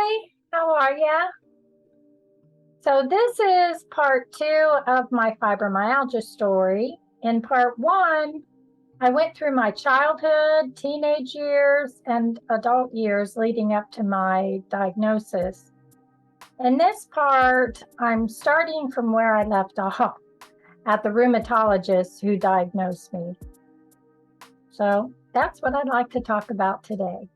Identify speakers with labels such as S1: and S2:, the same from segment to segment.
S1: Hi, how are ya? So this is part 2 of my fibromyalgia story. In part 1, I went through my childhood, teenage years, and adult years leading up to my diagnosis. In this part, I'm starting from where I left off at the rheumatologist who diagnosed me. So that's what I'd like to talk about today.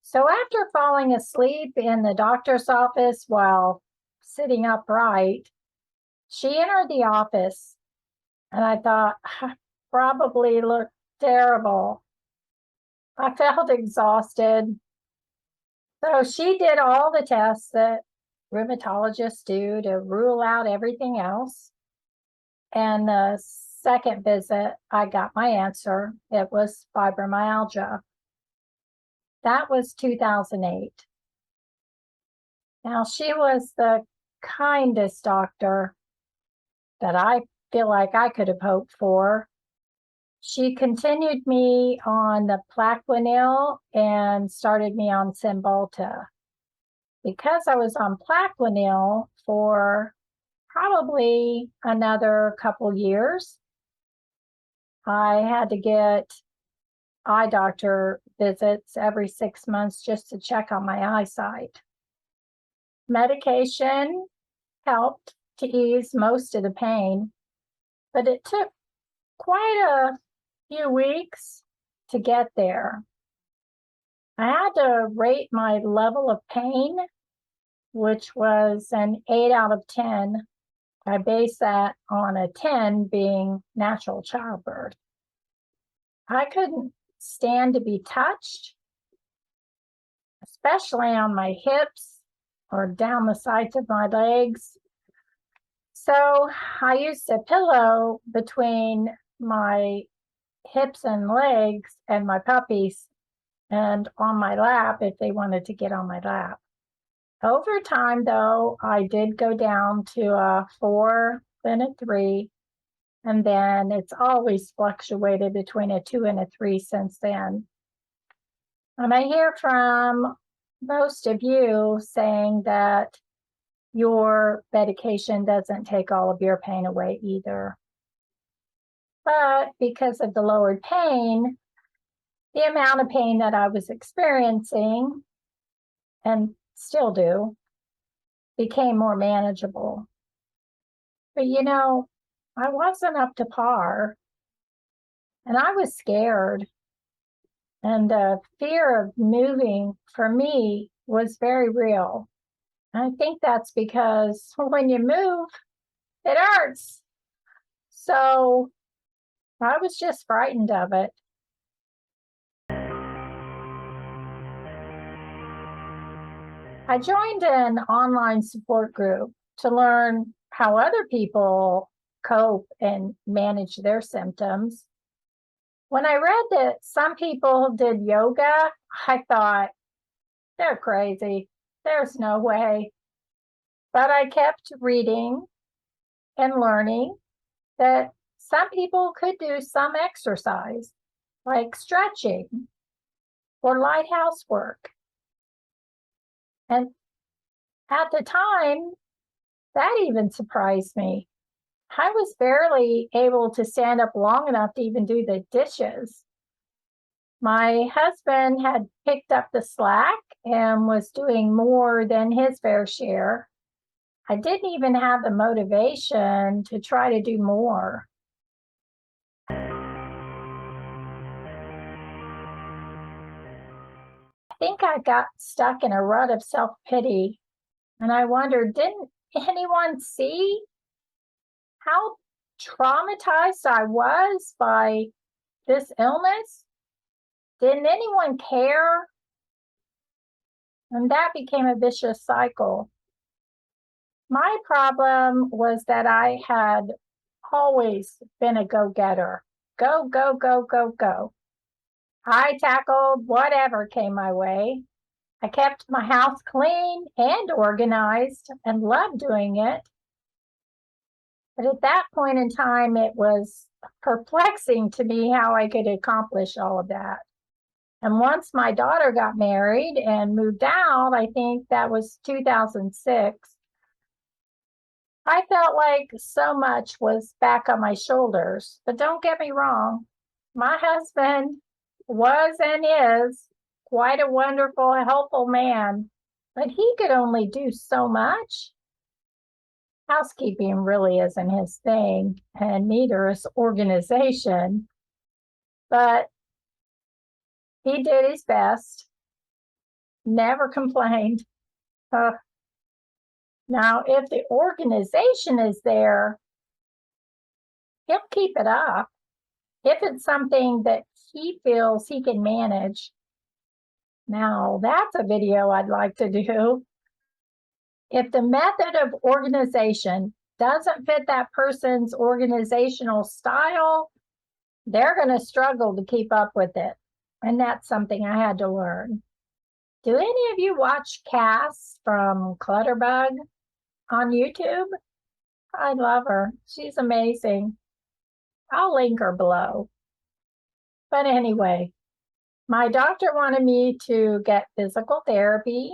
S1: So after falling asleep in the doctor's office while sitting upright, she entered the office, and I thought, probably looked terrible. I felt exhausted. So she did all the tests that rheumatologists do to rule out everything else. And the second visit, I got my answer. It was fibromyalgia. That was 2008. Now, she was the kindest doctor that I feel like I could have hoped for. She continued me on the Plaquenil and started me on Cymbalta. Because I was on Plaquenil for probably another couple years, I had to get eye doctor visits every 6 months just to check on my eyesight. Medication helped to ease most of the pain, but it took quite a few weeks to get there. I had to rate my level of pain, which was an 8 out of 10. I base that on a 10 being natural childbirth. I couldn't stand to be touched, especially on my hips or down the sides of my legs. So I used a pillow between my hips and legs and my puppies and on my lap if they wanted to get on my lap. Over time, though, I did go down to a 4, then a 3, and then it's always fluctuated between a 2 and a 3 since then. And I hear from most of you saying that your medication doesn't take all of your pain away either. But because of the lowered pain, the amount of pain that I was experiencing, and still do, became more manageable. But I wasn't up to par, and I was scared. And the fear of moving for me was very real. And I think that's because when you move, it hurts. So I was just frightened of it. I joined an online support group to learn how other people cope and manage their symptoms. When I read that some people did yoga, I thought, they're crazy. There's no way. But I kept reading and learning that some people could do some exercise, like stretching or light housework. And at the time, that even surprised me. I was barely able to stand up long enough to even do the dishes. My husband had picked up the slack and was doing more than his fair share. I didn't even have the motivation to try to do more. I think I got stuck in a rut of self-pity, and I wondered, didn't anyone see how traumatized I was by this illness? Didn't anyone care? And that became a vicious cycle. My problem was that I had always been a go-getter. Go, go, go, go, go. I tackled whatever came my way. I kept my house clean and organized and loved doing it. But at that point in time, it was perplexing to me how I could accomplish all of that. And once my daughter got married and moved out, I think that was 2006, I felt like so much was back on my shoulders. But don't get me wrong, my husband was and is quite a wonderful, helpful man, but he could only do so much. Housekeeping really isn't his thing, and neither is organization, but he did his best, never complained. Now, if the organization is there, he'll keep it up. If it's something that he feels he can manage, now that's a video I'd like to do. If the method of organization doesn't fit that person's organizational style, they're going to struggle to keep up with it. And that's something I had to learn. Do any of you watch casts from Clutterbug on YouTube? I love her. She's amazing. I'll link her below. But anyway, my doctor wanted me to get physical therapy.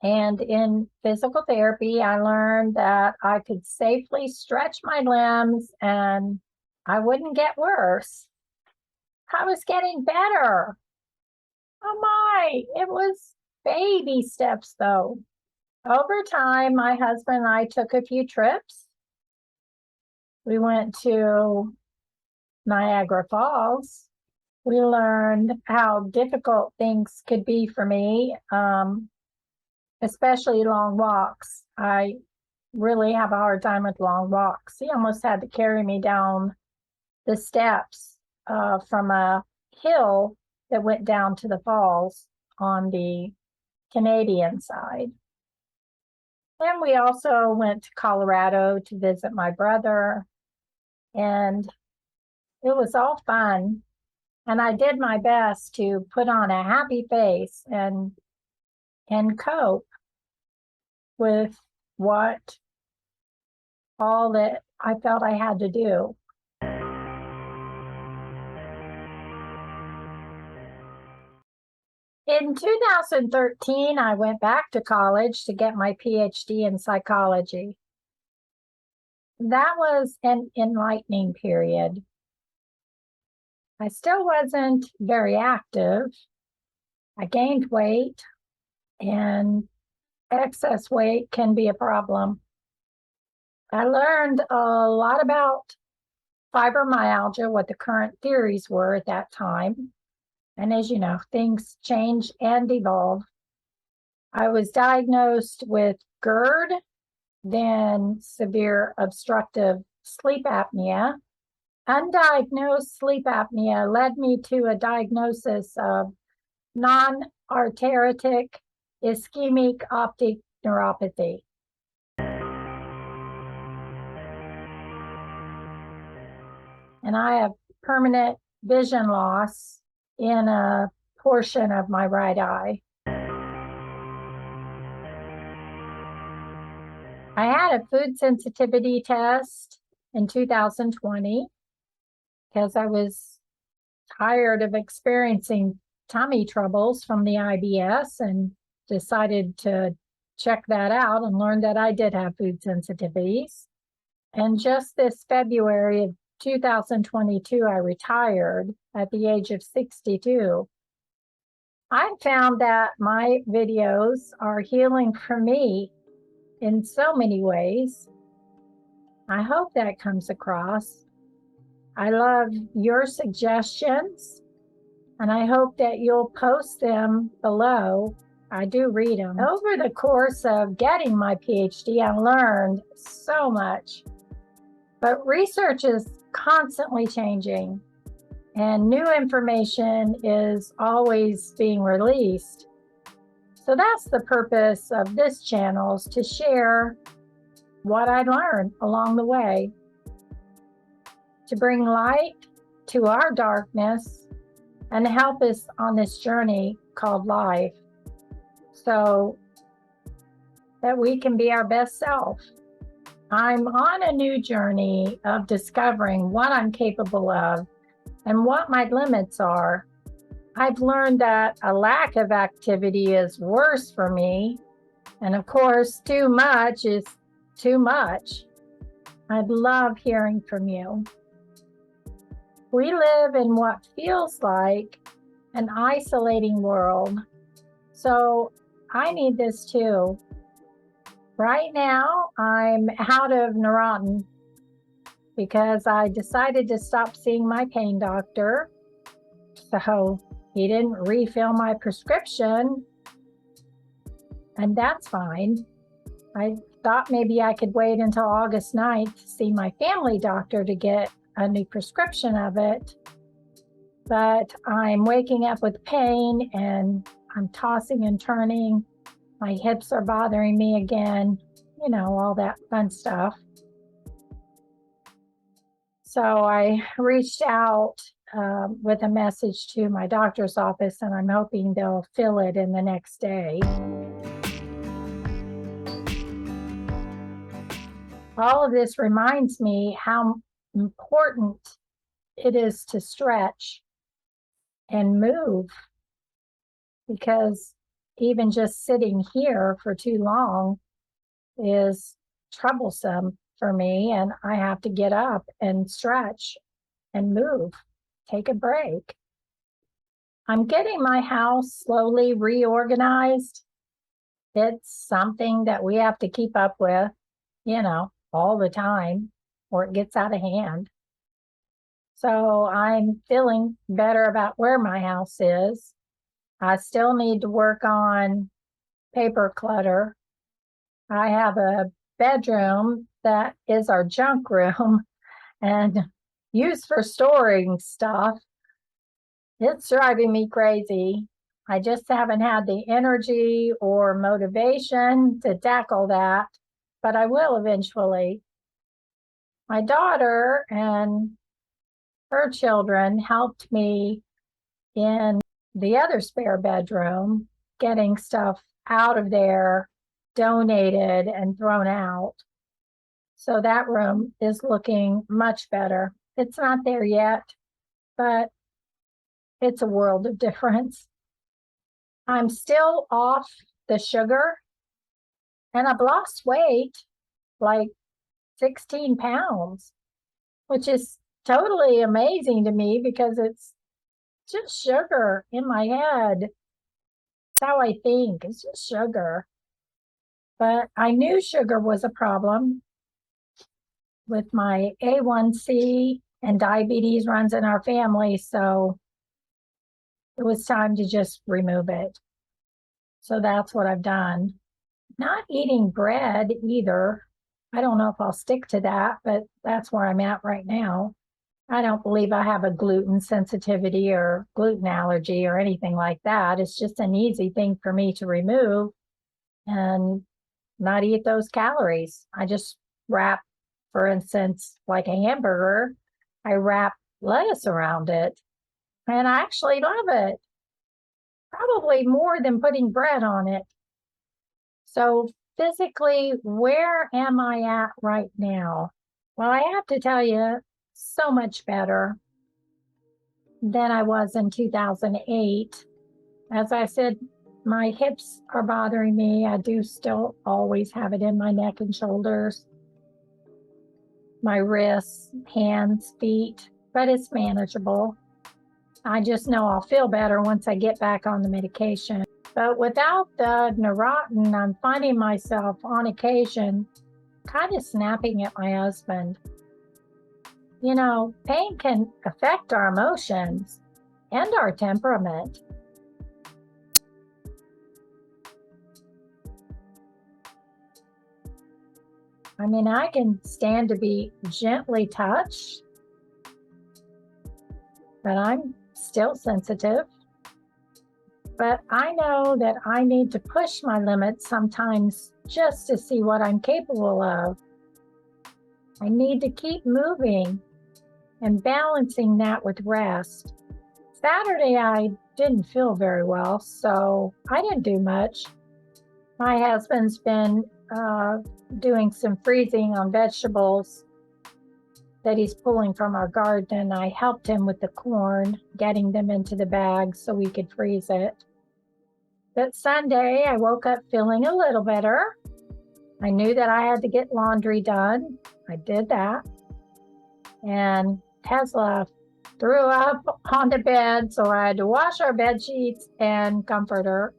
S1: And in physical therapy, I learned that I could safely stretch my limbs and I wouldn't get worse. I was getting better. Oh my, it was baby steps though. Over time, my husband and I took a few trips. We went to Niagara Falls. We learned how difficult things could be for me, especially long walks. I really have a hard time with long walks. He almost had to carry me down the steps from a hill that went down to the falls on the Canadian side. And we also went to Colorado to visit my brother, and it was all fun. And I did my best to put on a happy face and cope with all that I felt I had to do. In 2013, I went back to college to get my Ph.D. in psychology. That was an enlightening period. I still wasn't very active. I gained weight, and excess weight can be a problem. I learned a lot about fibromyalgia, what the current theories were at that time. And as you know, things change and evolve. I was diagnosed with GERD, then severe obstructive sleep apnea. Undiagnosed sleep apnea led me to a diagnosis of non-arteritic ischemic optic neuropathy. And I have permanent vision loss in a portion of my right eye. I had a food sensitivity test in 2020 because I was tired of experiencing tummy troubles from the IBS and decided to check that out and learned that I did have food sensitivities. And just this February of 2022, I retired at the age of 62. I found that my videos are healing for me in so many ways. I hope that comes across. I love your suggestions, and I hope that you'll post them below. I do read them. Over the course of getting my PhD, I learned so much. But research is constantly changing, and new information is always being released. So that's the purpose of this channel, is to share what I learned along the way, to bring light to our darkness and help us on this journey called life, so that we can be our best self. I'm on a new journey of discovering what I'm capable of and what my limits are. I've learned that a lack of activity is worse for me. And of course, too much is too much. I'd love hearing from you. We live in what feels like an isolating world. So I need this too. Right now, I'm out of Neurontin because I decided to stop seeing my pain doctor. So he didn't refill my prescription, and that's fine. I thought maybe I could wait until August 9th to see my family doctor to get a new prescription of it. But I'm waking up with pain and I'm tossing and turning. My hips are bothering me again, all that fun stuff. So I reached out with a message to my doctor's office, and I'm hoping they'll fill it in the next day. All of this reminds me how important it is to stretch and move, because even just sitting here for too long is troublesome for me, and I have to get up and stretch and move, take a break. I'm getting my house slowly reorganized. It's something that we have to keep up with, all the time, or it gets out of hand. So I'm feeling better about where my house is. I still need to work on paper clutter. I have a bedroom that is our junk room and used for storing stuff. It's driving me crazy. I just haven't had the energy or motivation to tackle that, but I will eventually. My daughter and her children helped me in the other spare bedroom, getting stuff out of there, donated and thrown out. So that room is looking much better. It's not there yet, but it's a world of difference. I'm still off the sugar, and I've lost weight, like 16 pounds, which is totally amazing to me because it's just sugar in my head. It's how I think. It's just sugar. But I knew sugar was a problem with my A1C, and diabetes runs in our family. So it was time to just remove it. So that's what I've done. Not eating bread either. I don't know if I'll stick to that, but that's where I'm at right now. I don't believe I have a gluten sensitivity or gluten allergy or anything like that. It's just an easy thing for me to remove and not eat those calories. I just wrap, for instance, like a hamburger, I wrap lettuce around it, and I actually love it. Probably more than putting bread on it. So physically, where am I at right now? Well, I have to tell you, so much better than I was in 2008. As I said, my hips are bothering me. I do still always have it in my neck and shoulders, my wrists, hands, feet, but it's manageable. I just know I'll feel better once I get back on the medication. But without the Neurontin, I'm finding myself on occasion kind of snapping at my husband. Pain can affect our emotions and our temperament. I mean, I can stand to be gently touched, but I'm still sensitive. But I know that I need to push my limits sometimes just to see what I'm capable of. I need to keep moving and balancing that with rest. Saturday, I didn't feel very well, so I didn't do much. My husband's been doing some freezing on vegetables that he's pulling from our garden. I helped him with the corn, getting them into the bags so we could freeze it. But Sunday, I woke up feeling a little better. I knew that I had to get laundry done. I did that. And Tesla threw up on the bed, so I had to wash our bed sheets and comfort her.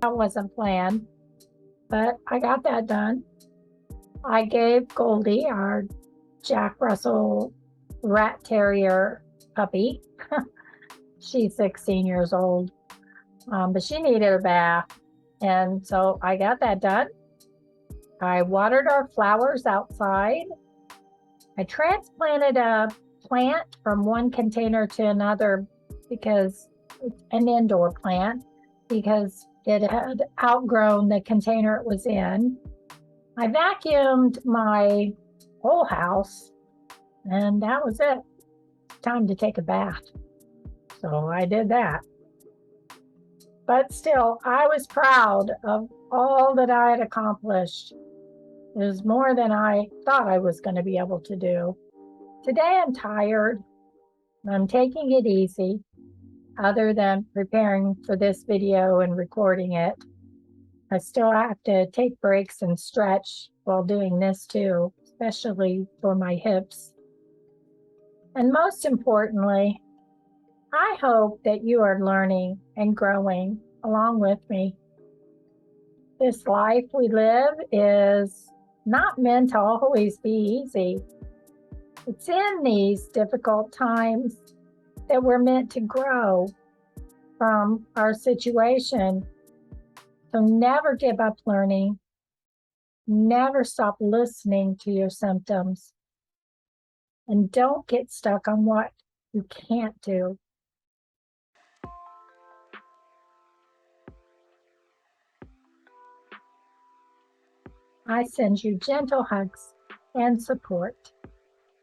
S1: That wasn't planned, but I got that done. I gave Goldie, our Jack Russell rat terrier puppy, she's 16 years old, but she needed a bath. And so I got that done. I watered our flowers outside. I transplanted a plant from one container to another because it's an indoor plant, because it had outgrown the container it was in. I vacuumed my whole house, and that was it. Time to take a bath. So I did that. But still, I was proud of all that I had accomplished. It was more than I thought I was going to be able to do. Today I'm tired. I'm taking it easy, other than preparing for this video and recording it. I still have to take breaks and stretch while doing this too, especially for my hips. And most importantly, I hope that you are learning and growing along with me. This life we live is not meant to always be easy. It's in these difficult times that we're meant to grow from our situation. So never give up learning. Never stop listening to your symptoms. And don't get stuck on what you can't do. I send you gentle hugs and support.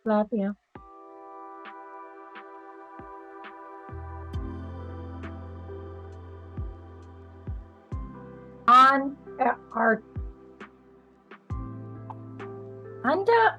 S1: Love you. On our under